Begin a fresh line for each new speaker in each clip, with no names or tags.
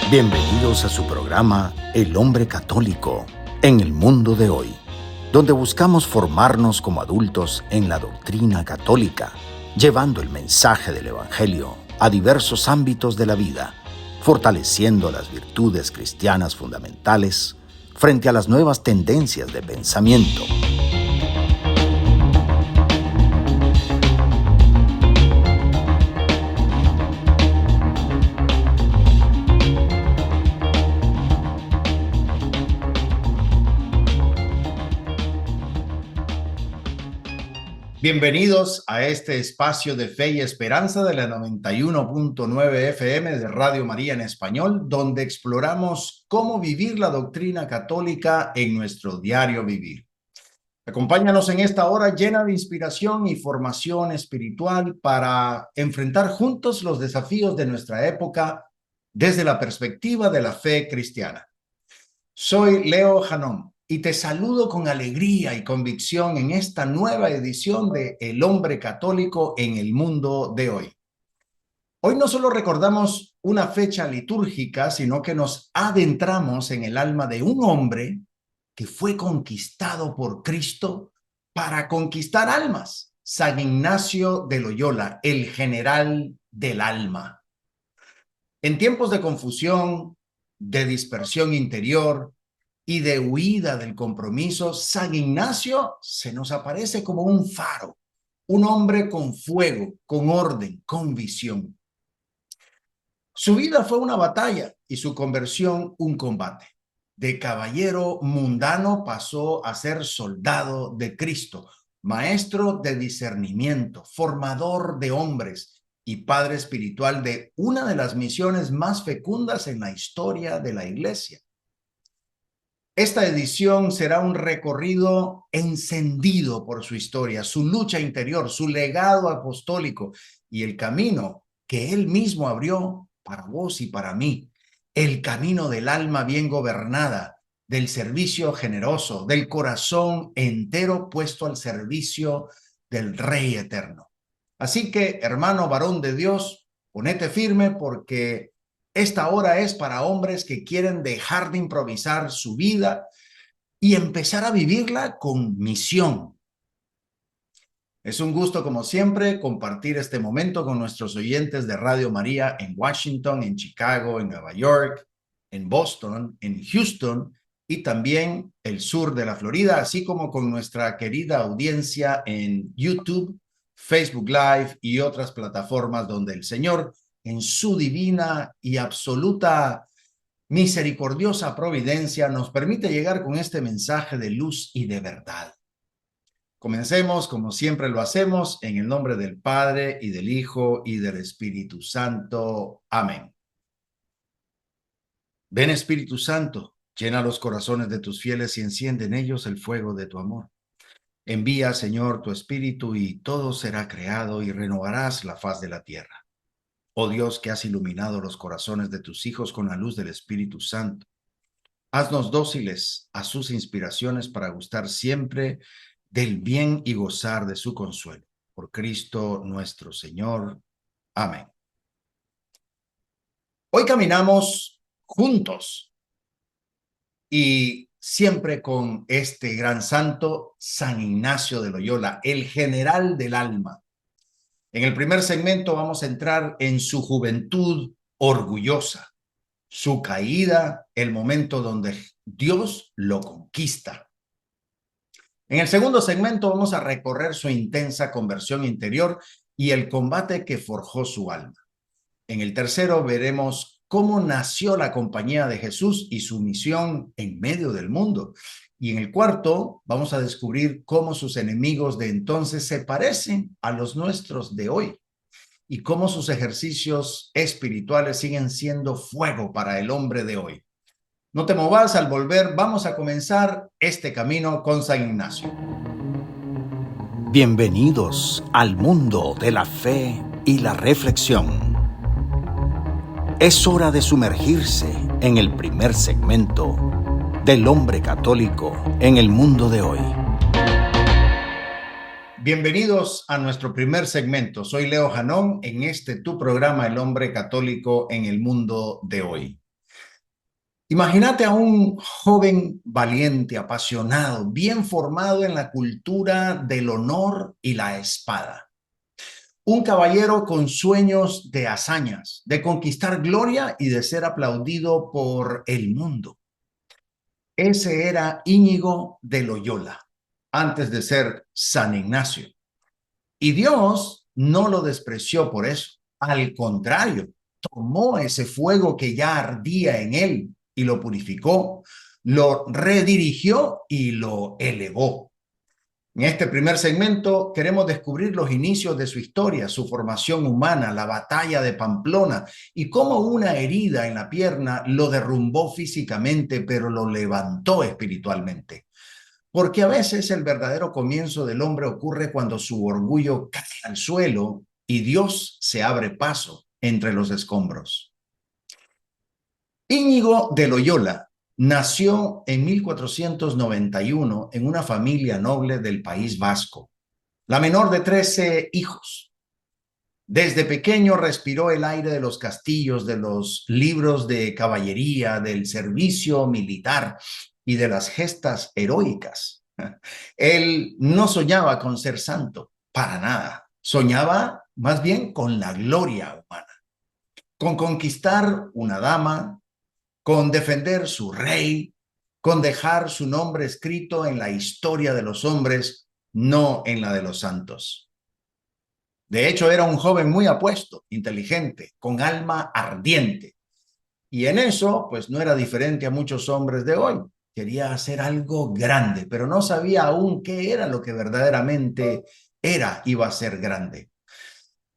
Bienvenidos a su programa El Hombre Católico en el Mundo de Hoy, donde buscamos formarnos como adultos en la doctrina católica, llevando el mensaje del Evangelio a diversos ámbitos de la vida, fortaleciendo las virtudes cristianas fundamentales frente a las nuevas tendencias de pensamiento. Bienvenidos a este espacio de fe y esperanza de la 91.9 FM de Radio María en español, donde exploramos cómo vivir la doctrina católica en nuestro diario vivir. Acompáñanos en esta hora llena de inspiración y formación espiritual para enfrentar juntos los desafíos de nuestra época desde la perspectiva de la fe cristiana. Soy Leo Janón y te saludo con alegría y convicción en esta nueva edición de El Hombre Católico en el Mundo de Hoy. Hoy no solo recordamos una fecha litúrgica, sino que nos adentramos en el alma de un hombre que fue conquistado por Cristo para conquistar almas, San Ignacio de Loyola, el general del alma. En tiempos de confusión, de dispersión interior y de huida del compromiso, San Ignacio se nos aparece como un faro, un hombre con fuego, con orden, con visión. Su vida fue una batalla y su conversión un combate. De caballero mundano pasó a ser soldado de Cristo, maestro de discernimiento, formador de hombres y padre espiritual de una de las misiones más fecundas en la historia de la Iglesia. Esta edición será un recorrido encendido por su historia, su lucha interior, su legado apostólico y el camino que él mismo abrió para vos y para mí. El camino del alma bien gobernada, del servicio generoso, del corazón entero puesto al servicio del Rey Eterno. Así que, hermano varón de Dios, ponete firme porque esta hora es para hombres que quieren dejar de improvisar su vida y empezar a vivirla con misión. Es un gusto, como siempre, compartir este momento con nuestros oyentes de Radio María en Washington, en Chicago, en Nueva York, en Boston, en Houston y también el sur de la Florida, así como con nuestra querida audiencia en YouTube, Facebook Live y otras plataformas donde el Señor, en su divina y absoluta misericordiosa providencia, nos permite llegar con este mensaje de luz y de verdad. Comencemos, como siempre lo hacemos, en el nombre del Padre, y del Hijo, y del Espíritu Santo. Amén. Ven, Espíritu Santo, llena los corazones de tus fieles y enciende en ellos el fuego de tu amor. Envía, Señor, tu Espíritu, y todo será creado, y renovarás la faz de la tierra. Oh Dios, que has iluminado los corazones de tus hijos con la luz del Espíritu Santo, haznos dóciles a sus inspiraciones para gustar siempre del bien y gozar de su consuelo. Por Cristo nuestro Señor. Amén. Hoy caminamos juntos y siempre con este gran santo, San Ignacio de Loyola, el general del alma. En el primer segmento vamos a entrar en su juventud orgullosa, su caída, el momento donde Dios lo conquista. En el segundo segmento vamos a recorrer su intensa conversión interior y el combate que forjó su alma. En el tercero veremos cómo nació la Compañía de Jesús y su misión en medio del mundo. Y en el cuarto vamos a descubrir cómo sus enemigos de entonces se parecen a los nuestros de hoy y cómo sus ejercicios espirituales siguen siendo fuego para el hombre de hoy. No te movas, al volver vamos a comenzar este camino con San Ignacio. Bienvenidos al mundo de la fe y la reflexión. Es hora de sumergirse en el primer segmento del Hombre Católico en el Mundo de Hoy. Bienvenidos a nuestro primer segmento. Soy Leo Janón en este tu programa El Hombre Católico en el Mundo de Hoy. Imagínate a un joven valiente, apasionado, bien formado en la cultura del honor y la espada. Un caballero con sueños de hazañas, de conquistar gloria y de ser aplaudido por el mundo. Ese era Íñigo de Loyola, antes de ser San Ignacio. Y Dios no lo despreció por eso. Al contrario, tomó ese fuego que ya ardía en él y lo purificó, lo redirigió y lo elevó. En este primer segmento queremos descubrir los inicios de su historia, su formación humana, la batalla de Pamplona y cómo una herida en la pierna lo derrumbó físicamente, pero lo levantó espiritualmente. Porque a veces el verdadero comienzo del hombre ocurre cuando su orgullo cae al suelo y Dios se abre paso entre los escombros. Íñigo de Loyola nació en 1491 en una familia noble del País Vasco, la menor de 13 hijos. Desde pequeño respiró el aire de los castillos, de los libros de caballería, del servicio militar y de las gestas heroicas. Él no soñaba con ser santo, para nada. Soñaba más bien con la gloria humana, con conquistar una dama, con defender su rey, con dejar su nombre escrito en la historia de los hombres, no en la de los santos. De hecho, era un joven muy apuesto, inteligente, con alma ardiente. Y en eso, pues no era diferente a muchos hombres de hoy. Quería hacer algo grande, pero no sabía aún qué era lo que verdaderamente iba a ser grande.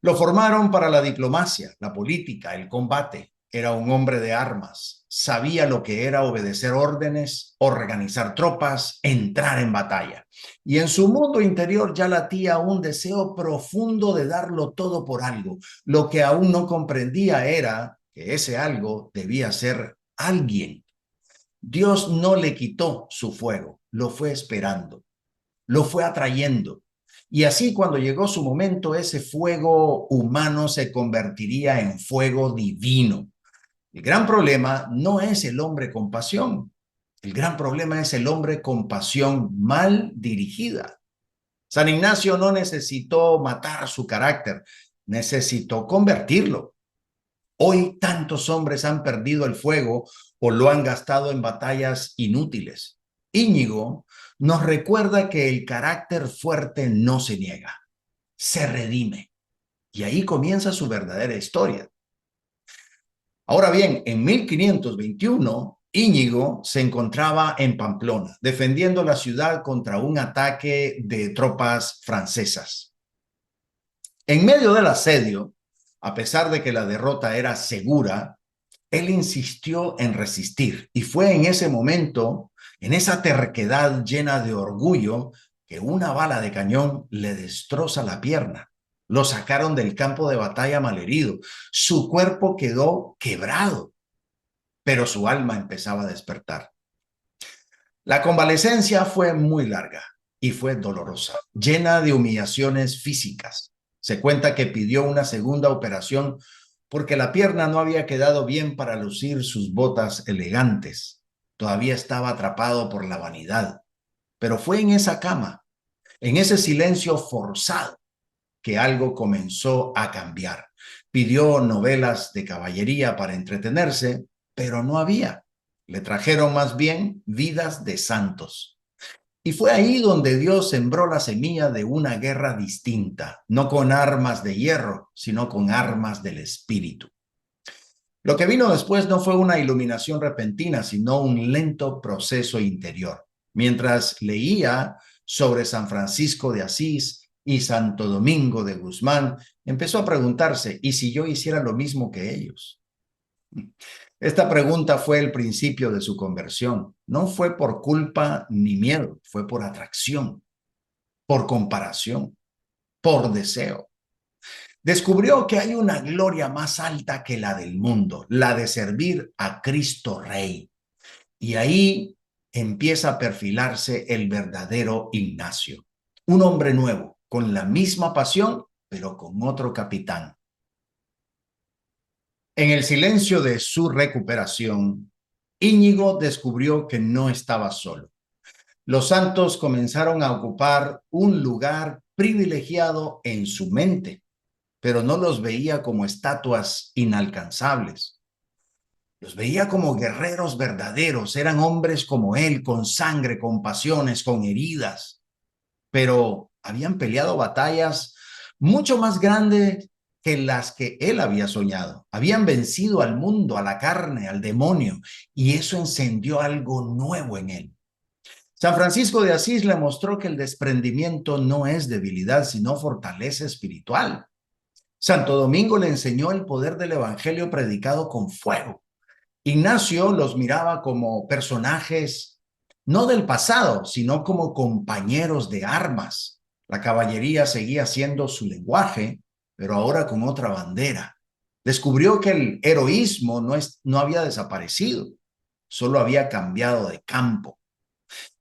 Lo formaron para la diplomacia, la política, el combate. Era un hombre de armas. Sabía lo que era obedecer órdenes, organizar tropas, entrar en batalla. Y en su mundo interior ya latía un deseo profundo de darlo todo por algo. Lo que aún no comprendía era que ese algo debía ser alguien. Dios no le quitó su fuego, lo fue esperando, lo fue atrayendo. Y así cuando llegó su momento, ese fuego humano se convertiría en fuego divino. El gran problema no es el hombre con pasión. El gran problema es el hombre con pasión mal dirigida. San Ignacio no necesitó matar su carácter, necesitó convertirlo. Hoy tantos hombres han perdido el fuego o lo han gastado en batallas inútiles. Íñigo nos recuerda que el carácter fuerte no se niega, se redime. Y ahí comienza su verdadera historia. Ahora bien, en 1521, Íñigo se encontraba en Pamplona, defendiendo la ciudad contra un ataque de tropas francesas. En medio del asedio, a pesar de que la derrota era segura, él insistió en resistir y fue en ese momento, en esa terquedad llena de orgullo, que una bala de cañón le destroza la pierna. Lo sacaron del campo de batalla malherido. Su cuerpo quedó quebrado, pero su alma empezaba a despertar. La convalecencia fue muy larga y fue dolorosa, llena de humillaciones físicas. Se cuenta que pidió una segunda operación porque la pierna no había quedado bien para lucir sus botas elegantes. Todavía estaba atrapado por la vanidad. Pero fue en esa cama, en ese silencio forzado, que algo comenzó a cambiar. Pidió novelas de caballería para entretenerse, pero no había. Le trajeron más bien vidas de santos. Y fue ahí donde Dios sembró la semilla de una guerra distinta, no con armas de hierro, sino con armas del espíritu. Lo que vino después no fue una iluminación repentina, sino un lento proceso interior. Mientras leía sobre San Francisco de Asís y Santo Domingo de Guzmán, empezó a preguntarse, ¿y si yo hiciera lo mismo que ellos? Esta pregunta fue el principio de su conversión. No fue por culpa ni miedo, fue por atracción, por comparación, por deseo. Descubrió que hay una gloria más alta que la del mundo, la de servir a Cristo Rey. Y ahí empieza a perfilarse el verdadero Ignacio, un hombre nuevo, con la misma pasión, pero con otro capitán. En el silencio de su recuperación, Íñigo descubrió que no estaba solo. Los santos comenzaron a ocupar un lugar privilegiado en su mente, pero no los veía como estatuas inalcanzables. Los veía como guerreros verdaderos, eran hombres como él, con sangre, con pasiones, con heridas, pero habían peleado batallas mucho más grandes que las que él había soñado. Habían vencido al mundo, a la carne, al demonio, y eso encendió algo nuevo en él. San Francisco de Asís le mostró que el desprendimiento no es debilidad, sino fortaleza espiritual. Santo Domingo le enseñó el poder del evangelio predicado con fuego. Ignacio los miraba como personajes no del pasado, sino como compañeros de armas. La caballería seguía siendo su lenguaje, pero ahora con otra bandera. Descubrió que el heroísmo no había desaparecido, solo había cambiado de campo.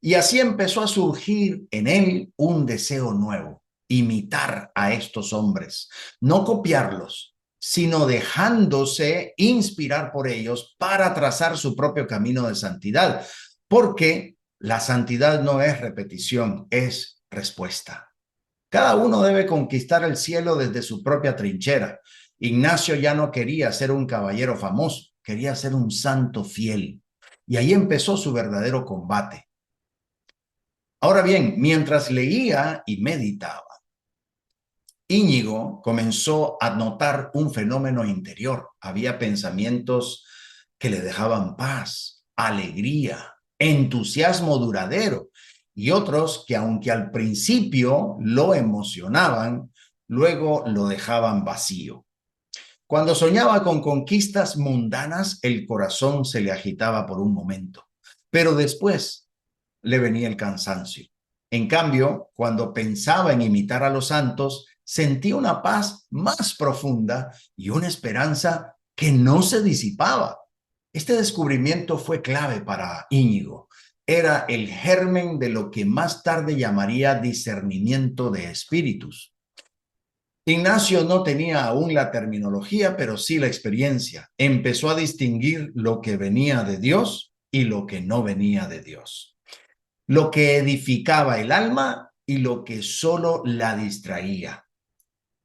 Y así empezó a surgir en él un deseo nuevo: imitar a estos hombres, no copiarlos, sino dejándose inspirar por ellos para trazar su propio camino de santidad, porque la santidad no es repetición, es respuesta. Cada uno debe conquistar el cielo desde su propia trinchera. Ignacio ya no quería ser un caballero famoso, quería ser un santo fiel. Y ahí empezó su verdadero combate. Ahora bien, mientras leía y meditaba, Íñigo comenzó a notar un fenómeno interior. Había pensamientos que le dejaban paz, alegría, entusiasmo duradero, y otros que, aunque al principio lo emocionaban, luego lo dejaban vacío. Cuando soñaba con conquistas mundanas, el corazón se le agitaba por un momento, pero después le venía el cansancio. En cambio, cuando pensaba en imitar a los santos, sentía una paz más profunda y una esperanza que no se disipaba. Este descubrimiento fue clave para Íñigo. Era el germen de lo que más tarde llamaría discernimiento de espíritus. Ignacio no tenía aún la terminología, pero sí la experiencia. Empezó a distinguir lo que venía de Dios y lo que no venía de Dios, lo que edificaba el alma y lo que solo la distraía.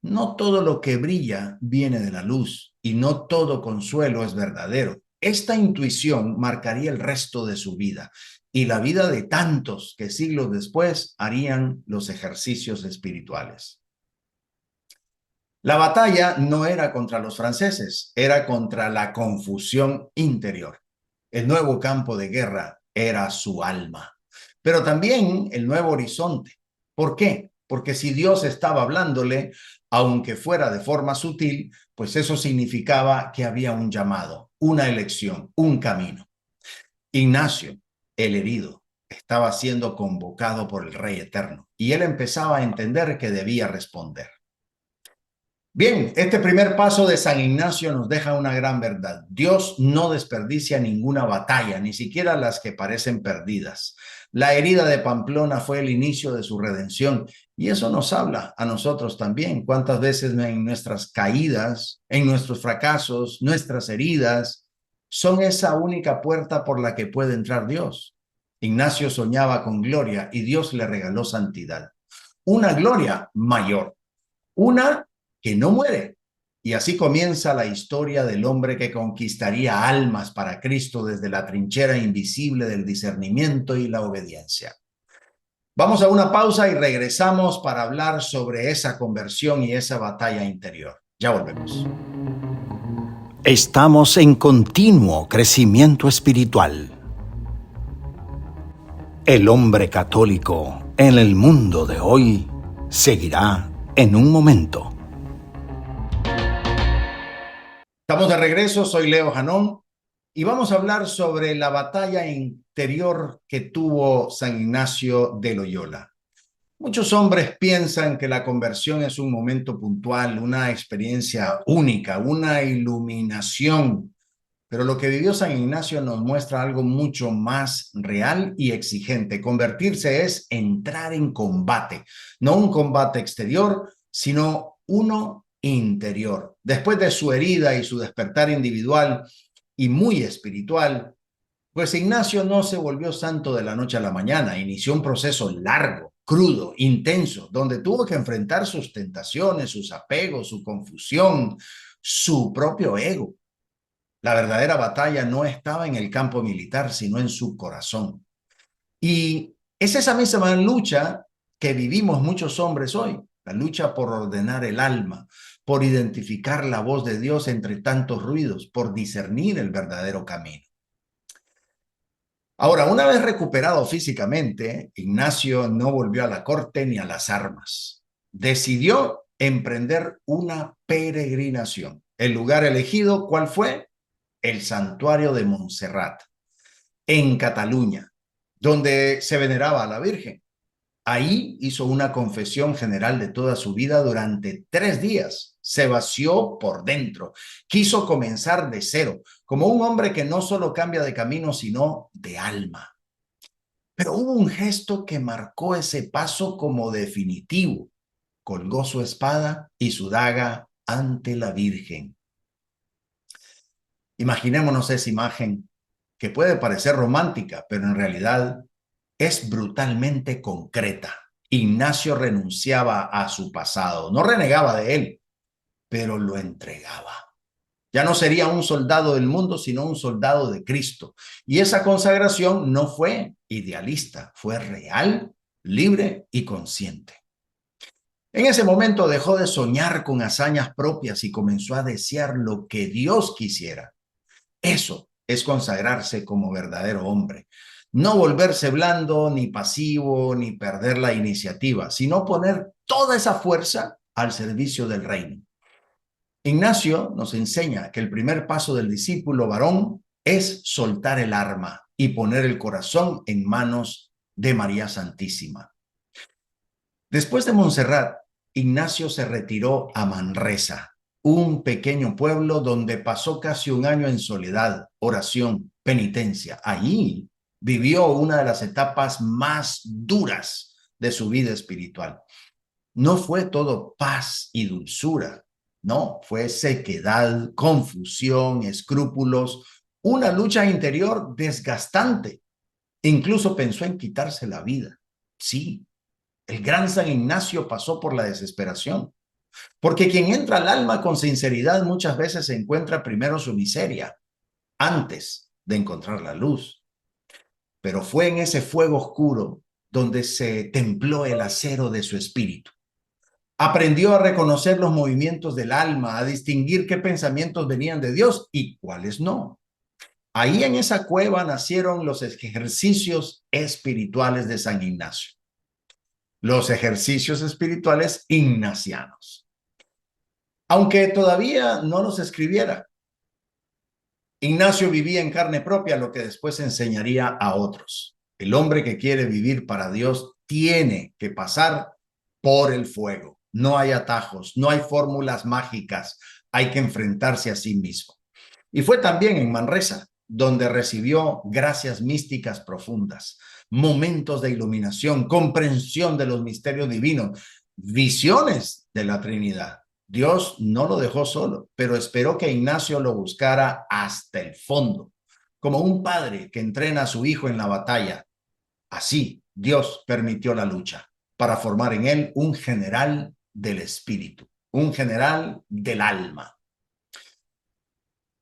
No todo lo que brilla viene de la luz y no todo consuelo es verdadero. Esta intuición marcaría el resto de su vida y la vida de tantos que siglos después harían los ejercicios espirituales. La batalla no era contra los franceses, era contra la confusión interior. El nuevo campo de guerra era su alma, pero también el nuevo horizonte. ¿Por qué? Porque si Dios estaba hablándole, aunque fuera de forma sutil, pues eso significaba que había un llamado, una elección, un camino. Ignacio, el herido, estaba siendo convocado por el Rey Eterno y él empezaba a entender que debía responder. Bien, este primer paso de San Ignacio nos deja una gran verdad. Dios no desperdicia ninguna batalla, ni siquiera las que parecen perdidas. La herida de Pamplona fue el inicio de su redención y eso nos habla a nosotros también. ¿Cuántas veces en nuestras caídas, en nuestros fracasos, nuestras heridas, son esa única puerta por la que puede entrar Dios? Ignacio soñaba con gloria y Dios le regaló santidad. Una gloria mayor, una que no muere. Y así comienza la historia del hombre que conquistaría almas para Cristo desde la trinchera invisible del discernimiento y la obediencia. Vamos a una pausa y regresamos para hablar sobre esa conversión y esa batalla interior. Ya volvemos.
Estamos en continuo crecimiento espiritual. El hombre católico en el mundo de hoy seguirá en un momento.
Estamos de regreso, soy Leo Janón y vamos a hablar sobre la batalla interior que tuvo San Ignacio de Loyola. Muchos hombres piensan que la conversión es un momento puntual, una experiencia única, una iluminación, pero lo que vivió San Ignacio nos muestra algo mucho más real y exigente. Convertirse es entrar en combate, no un combate exterior, sino uno interior. Después de su herida y su despertar individual y muy espiritual, Pues Ignacio no se volvió santo de la noche a la mañana, inició un proceso largo, crudo, intenso, donde tuvo que enfrentar sus tentaciones, sus apegos, su confusión, su propio ego. La verdadera batalla no estaba en el campo militar, sino en su corazón. Y es esa misma lucha que vivimos muchos hombres hoy, la lucha por ordenar el alma, por identificar la voz de Dios entre tantos ruidos, por discernir el verdadero camino. Ahora, una vez recuperado físicamente, Ignacio no volvió a la corte ni a las armas. Decidió emprender una peregrinación. El lugar elegido, ¿cuál fue? El santuario de Montserrat, en Cataluña, donde se veneraba a la Virgen. Ahí hizo una confesión general de toda su vida durante 3 días. Se vació por dentro. Quiso comenzar de cero, como un hombre que no solo cambia de camino, sino de alma. Pero hubo un gesto que marcó ese paso como definitivo. Colgó su espada y su daga ante la Virgen. Imaginémonos esa imagen que puede parecer romántica, pero en realidad es brutalmente concreta. Ignacio renunciaba a su pasado, no renegaba de él, pero lo entregaba. Ya no sería un soldado del mundo, sino un soldado de Cristo. Y esa consagración no fue idealista, fue real, libre y consciente. En ese momento dejó de soñar con hazañas propias y comenzó a desear lo que Dios quisiera. Eso es consagrarse como verdadero hombre. No volverse blando, ni pasivo, ni perder la iniciativa, sino poner toda esa fuerza al servicio del reino. Ignacio nos enseña que el primer paso del discípulo varón es soltar el arma y poner el corazón en manos de María Santísima. Después de Montserrat, Ignacio se retiró a Manresa, un pequeño pueblo donde pasó casi un año en soledad, oración, penitencia. Allí vivió una de las etapas más duras de su vida espiritual. No fue todo paz y dulzura, no, fue sequedad, confusión, escrúpulos, una lucha interior desgastante. Incluso pensó en quitarse la vida. Sí, el gran San Ignacio pasó por la desesperación, porque quien entra al alma con sinceridad muchas veces encuentra primero su miseria antes de encontrar la luz. Pero fue en ese fuego oscuro donde se templó el acero de su espíritu. Aprendió a reconocer los movimientos del alma, a distinguir qué pensamientos venían de Dios y cuáles no. Ahí en esa cueva nacieron los ejercicios espirituales de San Ignacio, los ejercicios espirituales ignacianos. Aunque todavía no los escribiera, Ignacio vivía en carne propia lo que después enseñaría a otros. El hombre que quiere vivir para Dios tiene que pasar por el fuego. No hay atajos, no hay fórmulas mágicas, hay que enfrentarse a sí mismo. Y fue también en Manresa donde recibió gracias místicas profundas, momentos de iluminación, comprensión de los misterios divinos, visiones de la Trinidad. Dios no lo dejó solo, pero esperó que Ignacio lo buscara hasta el fondo, como un padre que entrena a su hijo en la batalla. Así, Dios permitió la lucha para formar en él un general del espíritu, un general del alma.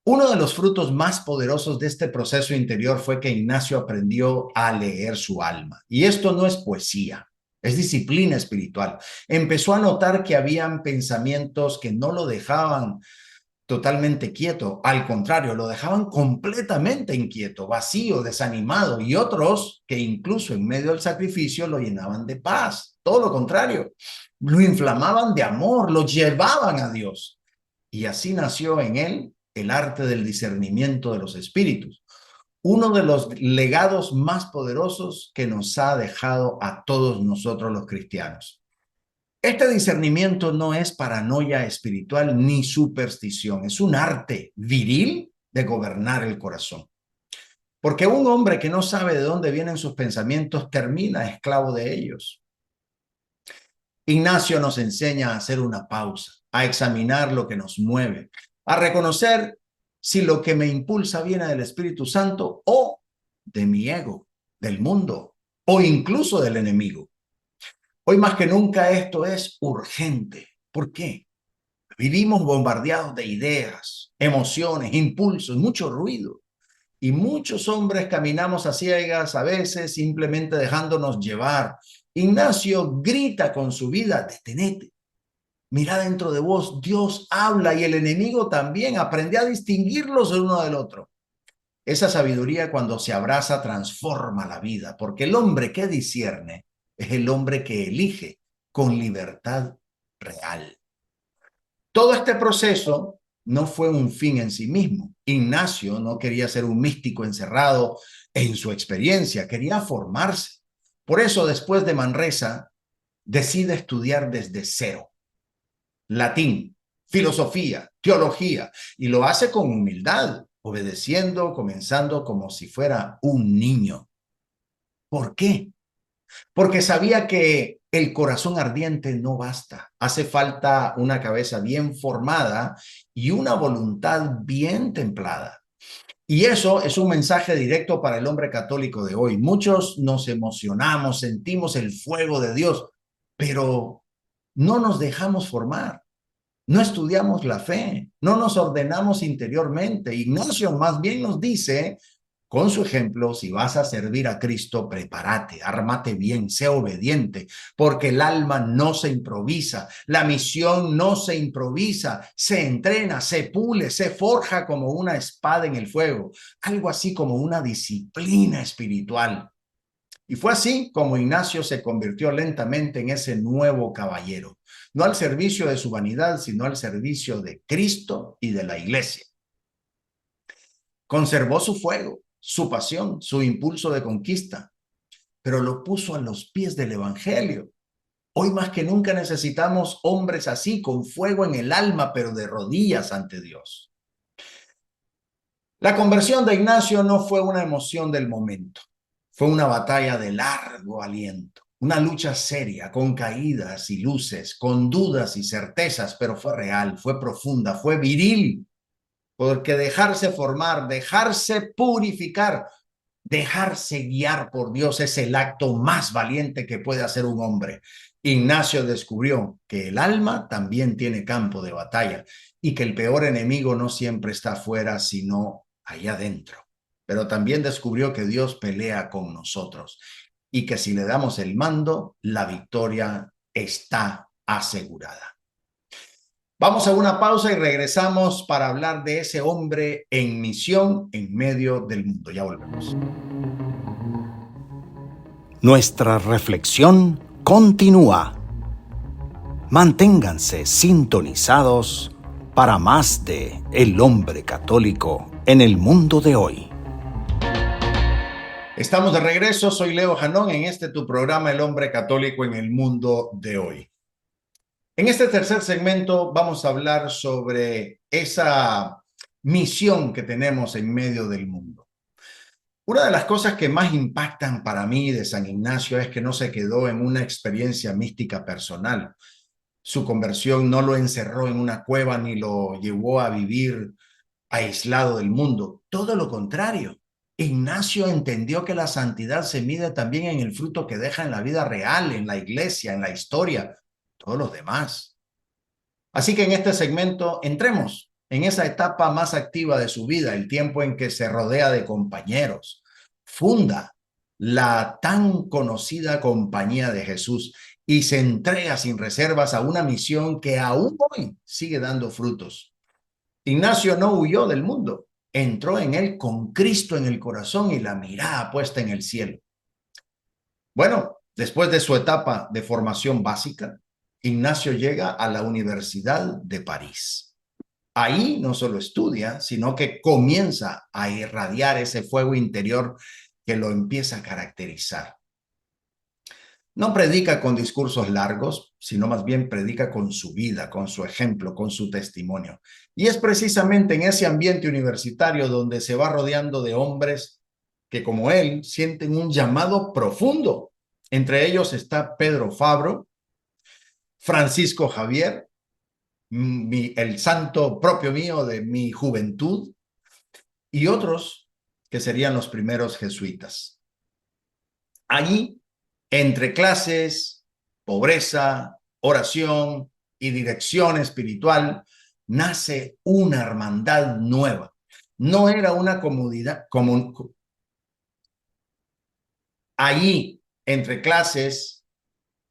Uno de los frutos más poderosos de este proceso interior fue que Ignacio aprendió a leer su alma. Y esto no es poesía, es disciplina espiritual. Empezó a notar que habían pensamientos que no lo dejaban totalmente quieto, al contrario, lo dejaban completamente inquieto, vacío, desanimado, y otros que incluso en medio del sacrificio lo llenaban de paz. Todo lo contrario, lo inflamaban de amor, lo llevaban a Dios. Y así nació en él el arte del discernimiento de los espíritus, uno de los legados más poderosos que nos ha dejado a todos nosotros los cristianos. Este discernimiento no es paranoia espiritual ni superstición, es un arte viril de gobernar el corazón. Porque un hombre que no sabe de dónde vienen sus pensamientos termina esclavo de ellos. Ignacio nos enseña a hacer una pausa, a examinar lo que nos mueve, a reconocer si lo que me impulsa viene del Espíritu Santo o de mi ego, del mundo o incluso del enemigo. Hoy más que nunca esto es urgente. ¿Por qué? Vivimos bombardeados de ideas, emociones, impulsos, mucho ruido. Y muchos hombres caminamos a ciegas, a veces simplemente dejándonos llevar. Ignacio grita con su vida: detenete, mira dentro de vos, Dios habla y el enemigo también. Aprende a distinguirlos el uno del otro. Esa sabiduría, cuando se abraza, transforma la vida, porque el hombre que discierne es el hombre que elige con libertad real. Todo este proceso no fue un fin en sí mismo. Ignacio no quería ser un místico encerrado en su experiencia, quería formarse. Por eso, después de Manresa, decide estudiar desde cero: latín, filosofía, teología, y lo hace con humildad, obedeciendo, comenzando como si fuera un niño. ¿Por qué? Porque sabía que el corazón ardiente no basta. Hace falta una cabeza bien formada y una voluntad bien templada. Y eso es un mensaje directo para el hombre católico de hoy. Muchos nos emocionamos, sentimos el fuego de Dios, pero no nos dejamos formar. No estudiamos la fe, no nos ordenamos interiormente. Ignacio más bien nos dice, con su ejemplo: si vas a servir a Cristo, prepárate, ármate bien, sé obediente, porque el alma no se improvisa, la misión no se improvisa, se entrena, se pule, se forja como una espada en el fuego, algo así como una disciplina espiritual. Y fue así como Ignacio se convirtió lentamente en ese nuevo caballero, no al servicio de su vanidad, sino al servicio de Cristo y de la iglesia. Conservó su fuego, su pasión, su impulso de conquista, pero lo puso a los pies del evangelio. Hoy más que nunca necesitamos hombres así, con fuego en el alma, pero de rodillas ante Dios. La conversión de Ignacio no fue una emoción del momento. Fue una batalla de largo aliento, una lucha seria, con caídas y luces, con dudas y certezas, pero fue real, fue profunda, fue viril, porque dejarse formar, dejarse purificar, dejarse guiar por Dios es el acto más valiente que puede hacer un hombre. Ignacio descubrió que el alma también tiene campo de batalla y que el peor enemigo no siempre está afuera, sino allá adentro. Pero también descubrió que Dios pelea con nosotros y que si le damos el mando, la victoria está asegurada. Vamos a una pausa y regresamos para hablar de ese hombre en misión en medio del mundo. Ya volvemos.
Nuestra reflexión continúa. Manténganse sintonizados para más de El hombre católico en el mundo de hoy.
Estamos de regreso, soy Leo Janón en tu programa El hombre católico en el mundo de hoy. En este tercer segmento vamos a hablar sobre esa misión que tenemos en medio del mundo. Una de las cosas que más impactan para mí de San Ignacio es que no se quedó en una experiencia mística personal. Su conversión no lo encerró en una cueva ni lo llevó a vivir aislado del mundo. Todo lo contrario. Ignacio entendió que la santidad se mide también en el fruto que deja en la vida real, en la iglesia, en la historia, todos los demás. Así que en este segmento entremos en esa etapa más activa de su vida, el tiempo en que se rodea de compañeros, funda la tan conocida Compañía de Jesús y se entrega sin reservas a una misión que aún hoy sigue dando frutos. Ignacio no huyó del mundo, entró en él con Cristo en el corazón y la mirada puesta en el cielo. Bueno, después de su etapa de formación básica, Ignacio llega a la Universidad de París. Ahí no solo estudia, sino que comienza a irradiar ese fuego interior que lo empieza a caracterizar. No predica con discursos largos, sino más bien predica con su vida, con su ejemplo, con su testimonio. Y es precisamente en ese ambiente universitario donde se va rodeando de hombres que, como él, sienten un llamado profundo. Entre ellos está Pedro Fabro, Francisco Javier, el santo propio mío de mi juventud, y otros que serían los primeros jesuitas. Allí, entre clases, pobreza, oración y dirección espiritual, nace una hermandad nueva. No era una comunidad común. Allí, entre clases,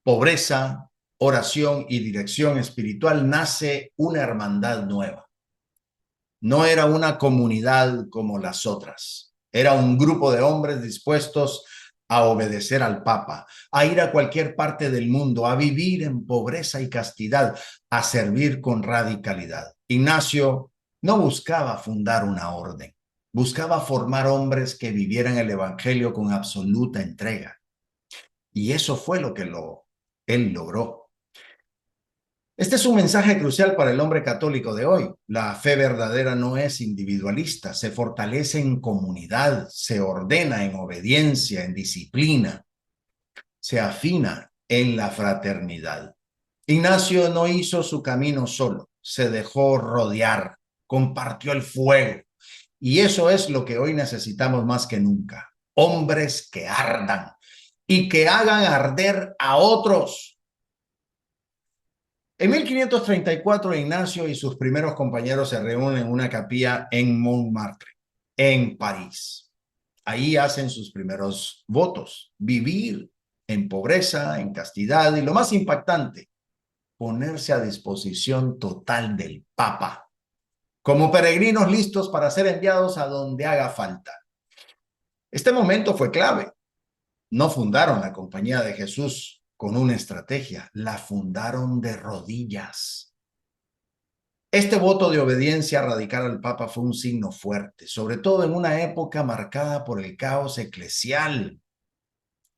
pobreza, oración y dirección espiritual, nace una hermandad nueva. No era una comunidad como las otras. Era un grupo de hombres dispuestos a obedecer al Papa, a ir a cualquier parte del mundo, a vivir en pobreza y castidad, a servir con radicalidad. Ignacio no buscaba fundar una orden, buscaba formar hombres que vivieran el evangelio con absoluta entrega. Y eso fue lo que él logró. Este es un mensaje crucial para el hombre católico de hoy. La fe verdadera no es individualista, se fortalece en comunidad, se ordena en obediencia, en disciplina, se afina en la fraternidad. Ignacio no hizo su camino solo, se dejó rodear, compartió el fuego. Y eso es lo que hoy necesitamos más que nunca. Hombres que ardan y que hagan arder a otros. En 1534, Ignacio y sus primeros compañeros se reúnen en una capilla en Montmartre, en París. Ahí hacen sus primeros votos: vivir en pobreza, en castidad y, lo más impactante, ponerse a disposición total del Papa, como peregrinos listos para ser enviados a donde haga falta. Este momento fue clave. No fundaron la Compañía de Jesús con una estrategia, la fundaron de rodillas. Este voto de obediencia radical al Papa fue un signo fuerte, sobre todo en una época marcada por el caos eclesial.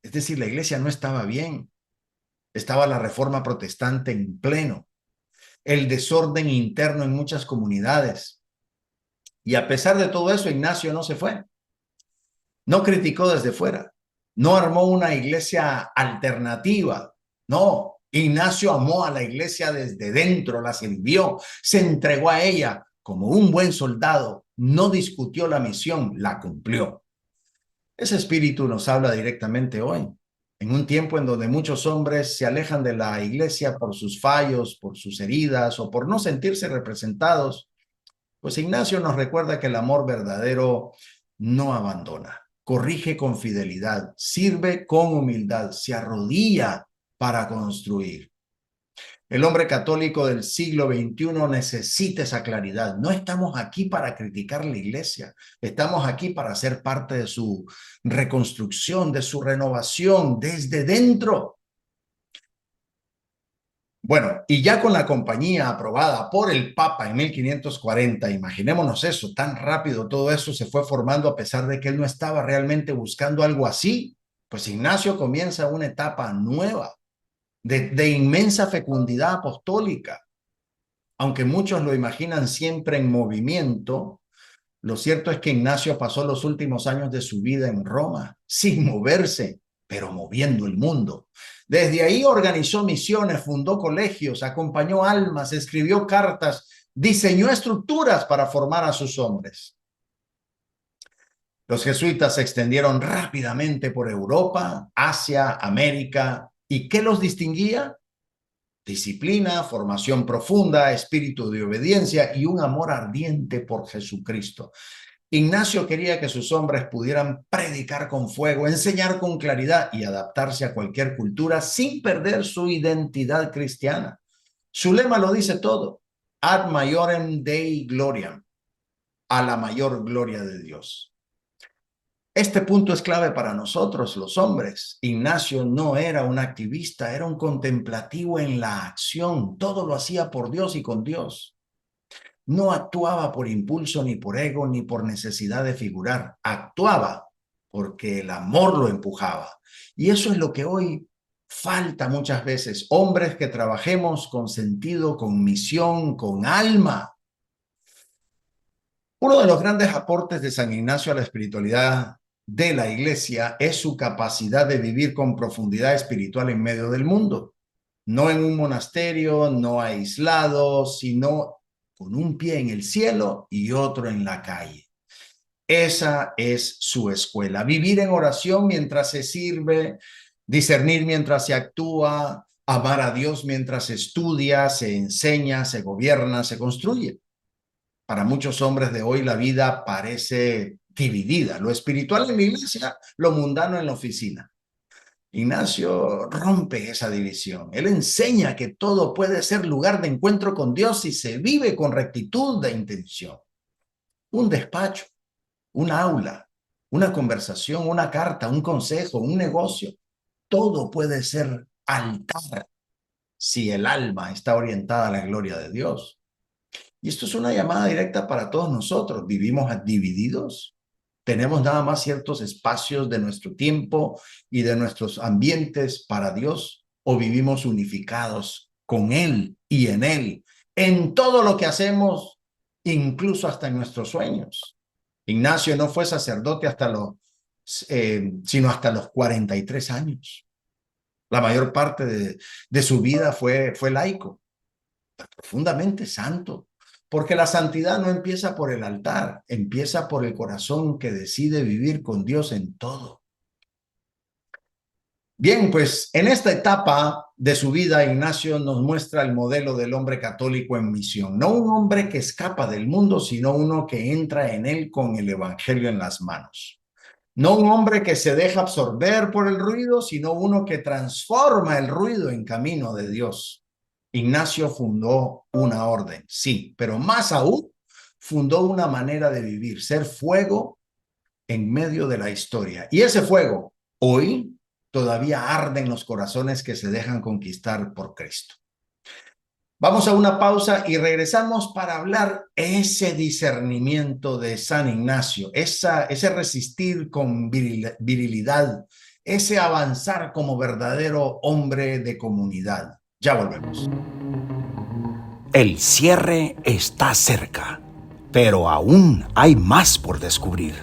Es decir, la iglesia no estaba bien. Estaba la reforma protestante en pleno, el desorden interno en muchas comunidades. Y a pesar de todo eso, Ignacio no se fue. No criticó desde fuera. No armó una iglesia alternativa. No, Ignacio amó a la iglesia desde dentro, la sirvió, se entregó a ella como un buen soldado, no discutió la misión, la cumplió. Ese espíritu nos habla directamente hoy, en un tiempo en donde muchos hombres se alejan de la iglesia por sus fallos, por sus heridas o por no sentirse representados. Pues Ignacio nos recuerda que el amor verdadero no abandona, corrige con fidelidad, sirve con humildad, se arrodilla para construir. El hombre católico del siglo XXI necesita esa claridad. No estamos aquí para criticar la iglesia, estamos aquí para ser parte de su reconstrucción, de su renovación desde dentro. Bueno, y ya con la compañía aprobada por el Papa en 1540, imaginémonos eso, tan rápido todo eso se fue formando a pesar de que él no estaba realmente buscando algo así. Pues Ignacio comienza una etapa nueva, de inmensa fecundidad apostólica. Aunque muchos lo imaginan siempre en movimiento, lo cierto es que Ignacio pasó los últimos años de su vida en Roma, sin moverse, pero moviendo el mundo. Desde ahí organizó misiones, fundó colegios, acompañó almas, escribió cartas, diseñó estructuras para formar a sus hombres. Los jesuitas se extendieron rápidamente por Europa, Asia, América. ¿Y qué los distinguía? Disciplina, formación profunda, espíritu de obediencia y un amor ardiente por Jesucristo. Ignacio quería que sus hombres pudieran predicar con fuego, enseñar con claridad y adaptarse a cualquier cultura sin perder su identidad cristiana. Su lema lo dice todo: ad maiorem Dei gloriam, a la mayor gloria de Dios. Este punto es clave para nosotros, los hombres. Ignacio no era un activista, era un contemplativo en la acción. Todo lo hacía por Dios y con Dios. No actuaba por impulso, ni por ego, ni por necesidad de figurar. Actuaba porque el amor lo empujaba. Y eso es lo que hoy falta muchas veces. Hombres que trabajemos con sentido, con misión, con alma. Uno de los grandes aportes de San Ignacio a la espiritualidad de la iglesia es su capacidad de vivir con profundidad espiritual en medio del mundo. No en un monasterio, no aislado, sino con un pie en el cielo y otro en la calle. Esa es su escuela. Vivir en oración mientras se sirve, discernir mientras se actúa, amar a Dios mientras se estudia, se enseña, se gobierna, se construye. Para muchos hombres de hoy la vida parece dividida, lo espiritual en la iglesia, lo mundano en la oficina. Ignacio rompe esa división. Él enseña que todo puede ser lugar de encuentro con Dios si se vive con rectitud de intención. Un despacho, un aula, una conversación, una carta, un consejo, un negocio, todo puede ser altar si el alma está orientada a la gloria de Dios. Y esto es una llamada directa para todos nosotros. ¿Vivimos divididos? ¿Tenemos nada más ciertos espacios de nuestro tiempo y de nuestros ambientes para Dios? ¿O vivimos unificados con Él y en Él, en todo lo que hacemos, incluso hasta en nuestros sueños? Ignacio no fue sacerdote sino hasta los 43 años. La mayor parte de su vida fue laico, profundamente santo. Porque la santidad no empieza por el altar, empieza por el corazón que decide vivir con Dios en todo. Bien, pues en esta etapa de su vida, Ignacio nos muestra el modelo del hombre católico en misión. No un hombre que escapa del mundo, sino uno que entra en él con el evangelio en las manos. No un hombre que se deja absorber por el ruido, sino uno que transforma el ruido en camino de Dios. Ignacio fundó una orden, sí, pero más aún, fundó una manera de vivir, ser fuego en medio de la historia. Y ese fuego, hoy, todavía arde en los corazones que se dejan conquistar por Cristo. Vamos a una pausa y regresamos para hablar ese discernimiento de San Ignacio, ese resistir con virilidad, ese avanzar como verdadero hombre de comunidad. Ya volvemos.
El cierre está cerca, pero aún hay más por descubrir.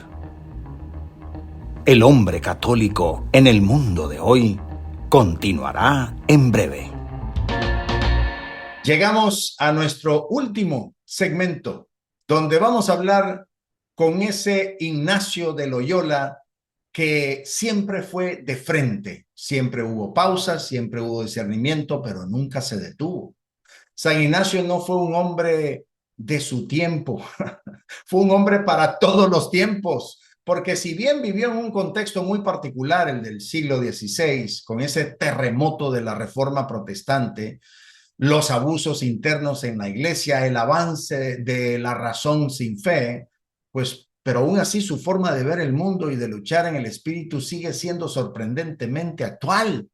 El hombre católico en el mundo de hoy continuará en breve.
Llegamos a nuestro último segmento, donde vamos a hablar con ese Ignacio de Loyola que siempre fue de frente. Siempre hubo pausas, siempre hubo discernimiento, pero nunca se detuvo. San Ignacio no fue un hombre de su tiempo, fue un hombre para todos los tiempos, porque si bien vivió en un contexto muy particular, el del siglo XVI, con ese terremoto de la Reforma Protestante, los abusos internos en la iglesia, el avance de la razón sin fe, pues, pero aún así su forma de ver el mundo y de luchar en el espíritu sigue siendo sorprendentemente actual.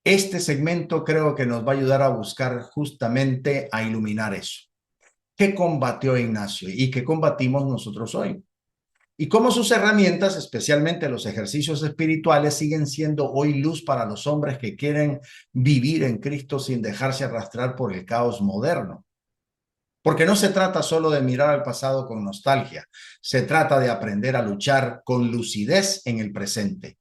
Este segmento creo que nos va a ayudar a buscar justamente a iluminar eso. ¿Qué combatió Ignacio y qué combatimos nosotros hoy? Y cómo sus herramientas, especialmente los ejercicios espirituales, siguen siendo hoy luz para los hombres que quieren vivir en Cristo sin dejarse arrastrar por el caos moderno. Porque no se trata solo de mirar al pasado con nostalgia, se trata de aprender a luchar con lucidez en el presente.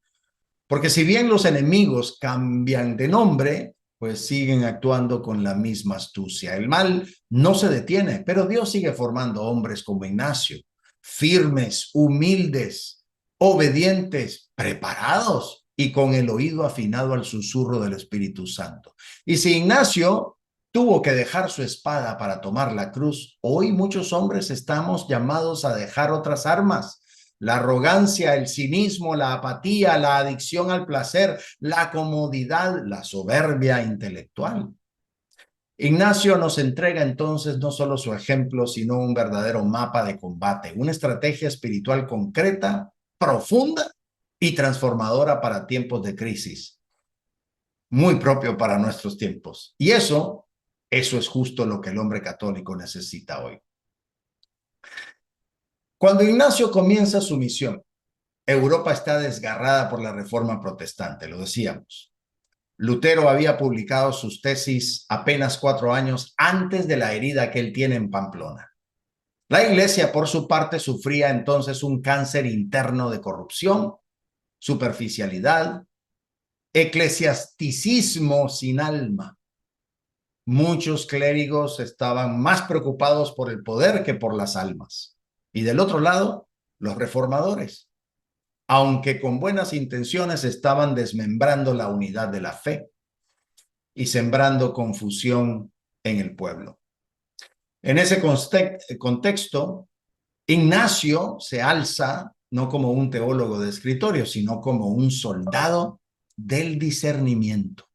Porque si bien los enemigos cambian de nombre, pues siguen actuando con la misma astucia. El mal no se detiene, pero Dios sigue formando hombres como Ignacio, firmes, humildes, obedientes, preparados y con el oído afinado al susurro del Espíritu Santo. Y si Ignacio tuvo que dejar su espada para tomar la cruz, hoy muchos hombres estamos llamados a dejar otras armas. La arrogancia, el cinismo, la apatía, la adicción al placer, la comodidad, la soberbia intelectual. Ignacio nos entrega entonces no solo su ejemplo, sino un verdadero mapa de combate, una estrategia espiritual concreta, profunda y transformadora para tiempos de crisis, muy propio para nuestros tiempos. Y eso es justo lo que el hombre católico necesita hoy. Cuando Ignacio comienza su misión, Europa está desgarrada por la Reforma Protestante, lo decíamos. Lutero había publicado sus tesis apenas 4 años antes de la herida que él tiene en Pamplona. La iglesia, por su parte, sufría entonces un cáncer interno de corrupción, superficialidad, eclesiasticismo sin alma. Muchos clérigos estaban más preocupados por el poder que por las almas. Y del otro lado, los reformadores, aunque con buenas intenciones estaban desmembrando la unidad de la fe y sembrando confusión en el pueblo. En ese contexto, Ignacio se alza no como un teólogo de escritorio, sino como un soldado del discernimiento.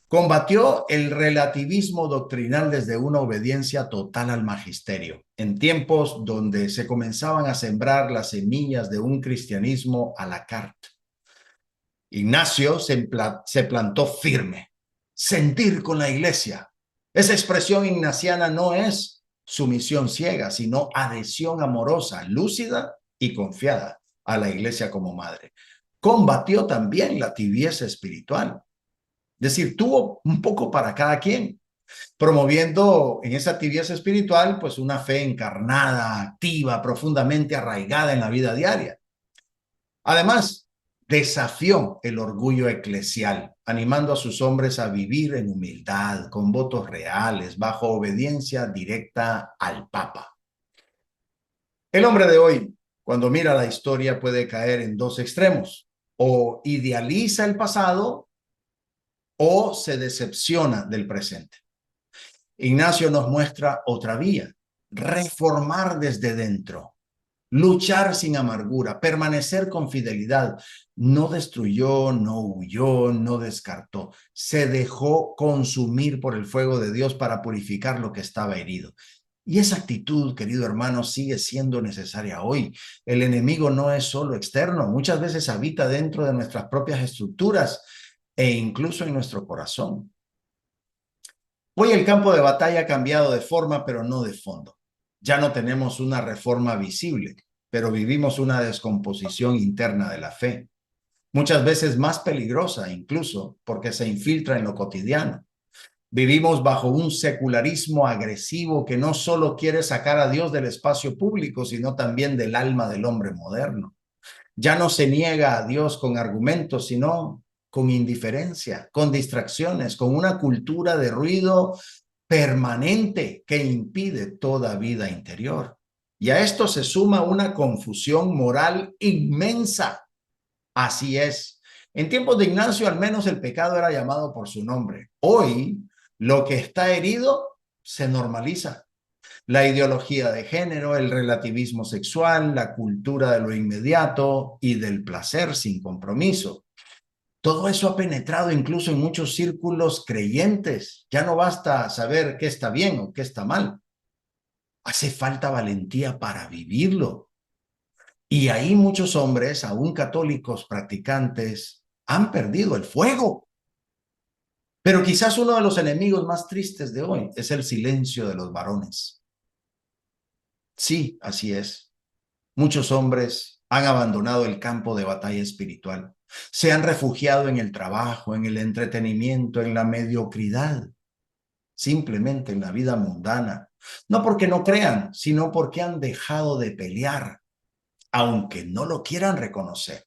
Combatió el relativismo doctrinal desde una obediencia total al magisterio, en tiempos donde se comenzaban a sembrar las semillas de un cristianismo à la carte. Ignacio se plantó firme, sentir con la iglesia. Esa expresión ignaciana no es sumisión ciega, sino adhesión amorosa, lúcida y confiada a la iglesia como madre. Combatió también la tibieza espiritual. Es decir, tuvo un poco para cada quien, promoviendo en esa tibieza espiritual pues una fe encarnada, activa, profundamente arraigada en la vida diaria. Además, desafió el orgullo eclesial, animando a sus hombres a vivir en humildad, con votos reales, bajo obediencia directa al Papa. El hombre de hoy, cuando mira la historia, puede caer en dos extremos: o idealiza el pasado o se decepciona del presente. Ignacio nos muestra otra vía: reformar desde dentro, luchar sin amargura, permanecer con fidelidad. No destruyó, no huyó, no descartó. Se dejó consumir por el fuego de Dios para purificar lo que estaba herido. Y esa actitud, querido hermano, sigue siendo necesaria hoy. El enemigo no es solo externo, muchas veces habita dentro de nuestras propias estructuras e incluso en nuestro corazón. Hoy el campo de batalla ha cambiado de forma, pero no de fondo. Ya no tenemos una reforma visible, pero vivimos una descomposición interna de la fe, muchas veces más peligrosa incluso porque se infiltra en lo cotidiano. Vivimos bajo un secularismo agresivo que no solo quiere sacar a Dios del espacio público, sino también del alma del hombre moderno. Ya no se niega a Dios con argumentos, sino con indiferencia, con distracciones, con una cultura de ruido permanente que impide toda vida interior. Y a esto se suma una confusión moral inmensa. Así es. En tiempos de Ignacio, al menos el pecado era llamado por su nombre. Hoy, lo que está herido se normaliza. La ideología de género, el relativismo sexual, la cultura de lo inmediato y del placer sin compromiso. Todo eso ha penetrado incluso en muchos círculos creyentes. Ya no basta saber qué está bien o qué está mal. Hace falta valentía para vivirlo. Y ahí muchos hombres, aún católicos practicantes, han perdido el fuego. Pero quizás uno de los enemigos más tristes de hoy es el silencio de los varones. Sí, así es. Muchos hombres han abandonado el campo de batalla espiritual. Se han refugiado en el trabajo, en el entretenimiento, en la mediocridad, simplemente en la vida mundana. No porque no crean, sino porque han dejado de pelear, aunque no lo quieran reconocer.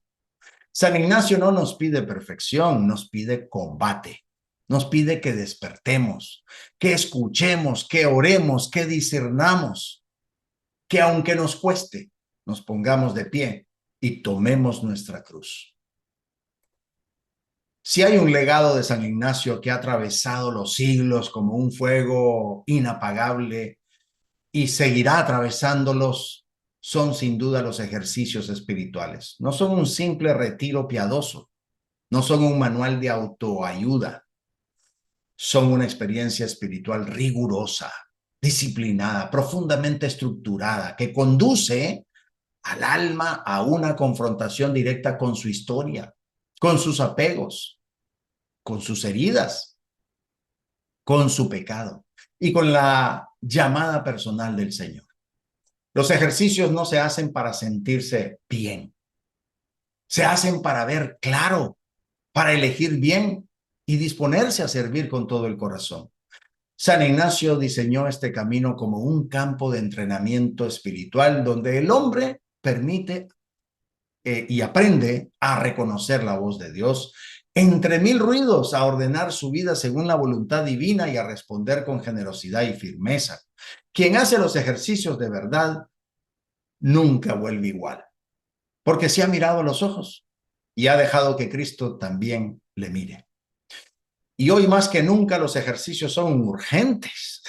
San Ignacio no nos pide perfección, nos pide combate. Nos pide que despertemos, que escuchemos, que oremos, que discernamos, que aunque nos cueste, nos pongamos de pie y tomemos nuestra cruz. Si hay un legado de San Ignacio que ha atravesado los siglos como un fuego inapagable y seguirá atravesándolos, son sin duda los ejercicios espirituales. No son un simple retiro piadoso, no son un manual de autoayuda, son una experiencia espiritual rigurosa, disciplinada, profundamente estructurada, que conduce al alma a una confrontación directa con su historia, con sus apegos, con sus heridas, con su pecado y con la llamada personal del Señor. Los ejercicios no se hacen para sentirse bien, se hacen para ver claro, para elegir bien y disponerse a servir con todo el corazón. San Ignacio diseñó este camino como un campo de entrenamiento espiritual donde el hombre permite y aprende a reconocer la voz de Dios entre mil ruidos, a ordenar su vida según la voluntad divina y a responder con generosidad y firmeza. Quien hace los ejercicios de verdad nunca vuelve igual, porque se ha mirado a los ojos y ha dejado que Cristo también le mire. Y hoy más que nunca los ejercicios son urgentes,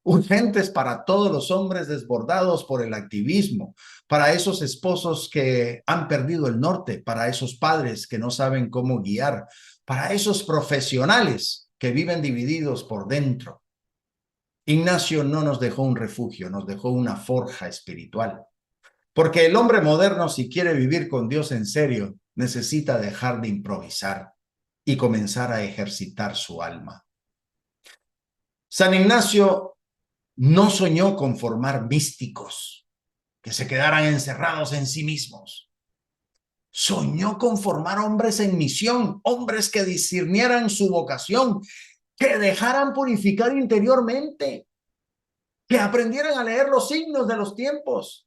urgentes para todos los hombres desbordados por el activismo, para esos esposos que han perdido el norte, para esos padres que no saben cómo guiar, para esos profesionales que viven divididos por dentro. Ignacio no nos dejó un refugio, nos dejó una forja espiritual. Porque el hombre moderno, si quiere vivir con Dios en serio, necesita dejar de improvisar y comenzar a ejercitar su alma. San Ignacio no soñó con formar místicos que se quedaran encerrados en sí mismos. Soñó con formar hombres en misión, hombres que discernieran su vocación, que dejaran purificar interiormente, que aprendieran a leer los signos de los tiempos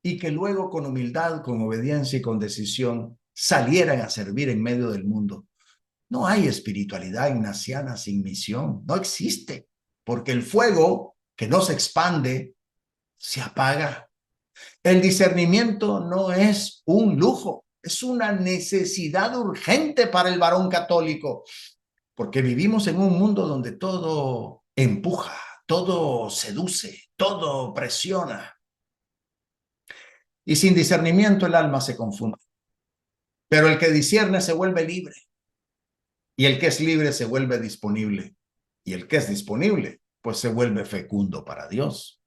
y que luego con humildad, con obediencia y con decisión salieran a servir en medio del mundo. No hay espiritualidad ignaciana sin misión, no existe, porque el fuego que no se expande se apaga. El discernimiento no es un lujo, es una necesidad urgente para el varón católico, porque vivimos en un mundo donde todo empuja, todo seduce, todo presiona. Y sin discernimiento el alma se confunde. Pero el que discierne se vuelve libre. Y el que es libre se vuelve disponible. Y el que es disponible, pues se vuelve fecundo para Dios.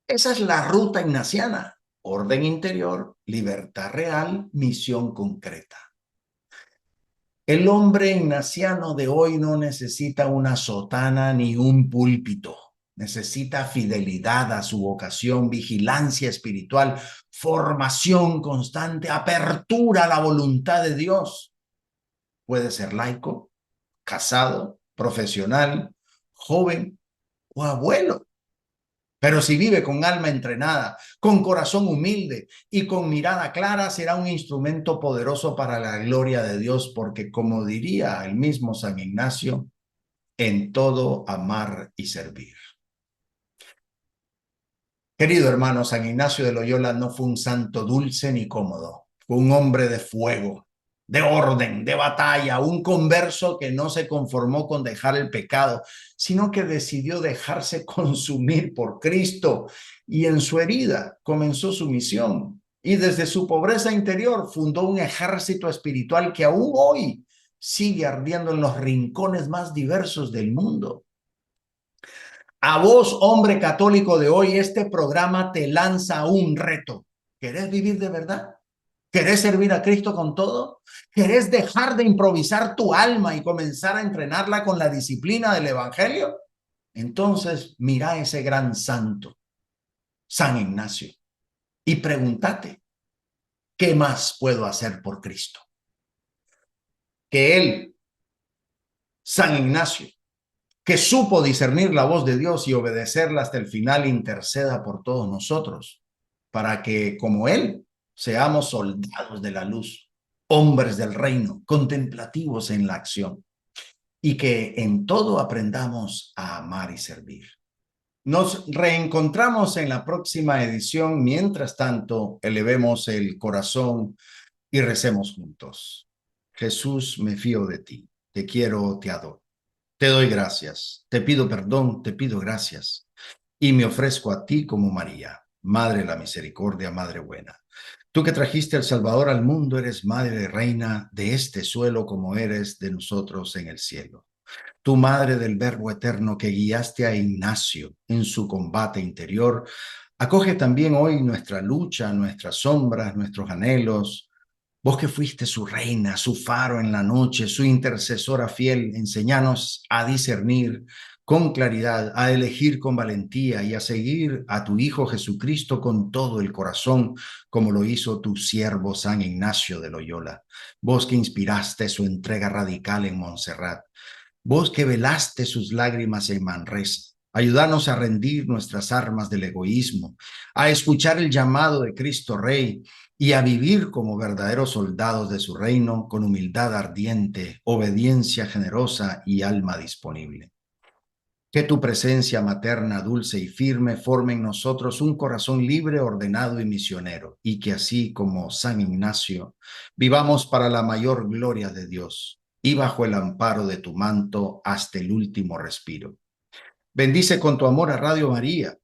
Esa es la ruta ignaciana. Orden interior, libertad real, misión concreta. El hombre ignaciano de hoy no necesita una sotana ni un púlpito. Necesita fidelidad a su vocación, vigilancia espiritual, formación constante, apertura a la voluntad de Dios. Puede ser laico, casado, profesional, joven o abuelo. Pero si vive con alma entrenada, con corazón humilde y con mirada clara, será un instrumento poderoso para la gloria de Dios, porque como diría el mismo San Ignacio, en todo amar y servir. Querido hermano, San Ignacio de Loyola no fue un santo dulce ni cómodo, fue un hombre de fuego, de orden, de batalla, un converso que no se conformó con dejar el pecado, sino que decidió dejarse consumir por Cristo y en su herida comenzó su misión. Y desde su pobreza interior fundó un ejército espiritual que aún hoy sigue ardiendo en los rincones más diversos del mundo. A vos, hombre católico de hoy, este programa te lanza un reto. ¿Querés vivir de verdad? ¿Querés servir a Cristo con todo? ¿Querés dejar de improvisar tu alma y comenzar a entrenarla con la disciplina del Evangelio? Entonces, mira a ese gran santo, San Ignacio, y pregúntate, ¿qué más puedo hacer por Cristo? Que él, San Ignacio, que supo discernir la voz de Dios y obedecerla hasta el final, interceda por todos nosotros, para que, como Él, seamos soldados de la luz, hombres del reino, contemplativos en la acción, y que en todo aprendamos a amar y servir. Nos reencontramos en la próxima edición. Mientras tanto, elevemos el corazón y recemos juntos. Jesús, me fío de ti, te quiero, te adoro. Te doy gracias, te pido perdón, te pido gracias, y me ofrezco a ti como María, Madre de la Misericordia, Madre buena. Tú que trajiste el Salvador al mundo, eres Madre y Reina de este suelo como eres de nosotros en el cielo. Tu Madre del Verbo eterno que guiaste a Ignacio en su combate interior, acoge también hoy nuestra lucha, nuestras sombras, nuestros anhelos. Vos que fuiste su reina, su faro en la noche, su intercesora fiel, enséñanos a discernir con claridad, a elegir con valentía y a seguir a tu Hijo Jesucristo con todo el corazón, como lo hizo tu siervo San Ignacio de Loyola. Vos que inspiraste su entrega radical en Montserrat, vos que velaste sus lágrimas en Manresa. Ayúdanos a rendir nuestras armas del egoísmo, a escuchar el llamado de Cristo Rey y a vivir como verdaderos soldados de su reino con humildad ardiente, obediencia generosa y alma disponible. Que tu presencia materna, dulce y firme forme en nosotros un corazón libre, ordenado y misionero, y que así como San Ignacio, vivamos para la mayor gloria de Dios y bajo el amparo de tu manto hasta el último respiro. Bendice con tu amor a Radio María,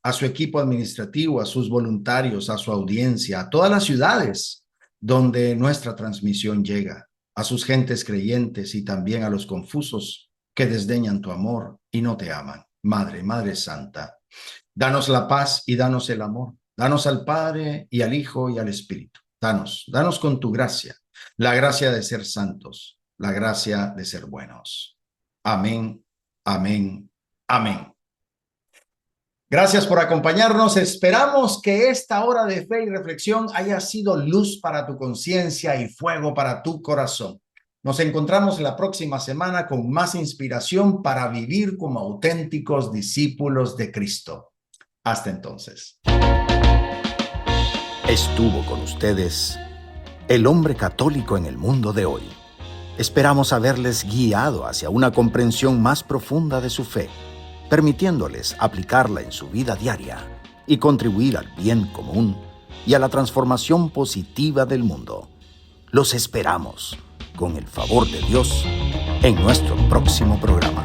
a su equipo administrativo, a sus voluntarios, a su audiencia, a todas las ciudades donde nuestra transmisión llega, a sus gentes creyentes y también a los confusos que desdeñan tu amor y no te aman. Madre, Madre Santa, danos la paz y danos el amor. Danos al Padre y al Hijo y al Espíritu. Danos con tu gracia, la gracia de ser santos, la gracia de ser buenos. Amén, amén, amén. Gracias por acompañarnos. Esperamos que esta hora de fe y reflexión haya sido luz para tu conciencia y fuego para tu corazón. Nos encontramos la próxima semana con más inspiración para vivir como auténticos discípulos de Cristo. Hasta entonces.
Estuvo con ustedes el hombre católico en el mundo de hoy. Esperamos haberles guiado hacia una comprensión más profunda de su fe, permitiéndoles aplicarla en su vida diaria y contribuir al bien común y a la transformación positiva del mundo. Los esperamos, con el favor de Dios, en nuestro próximo programa.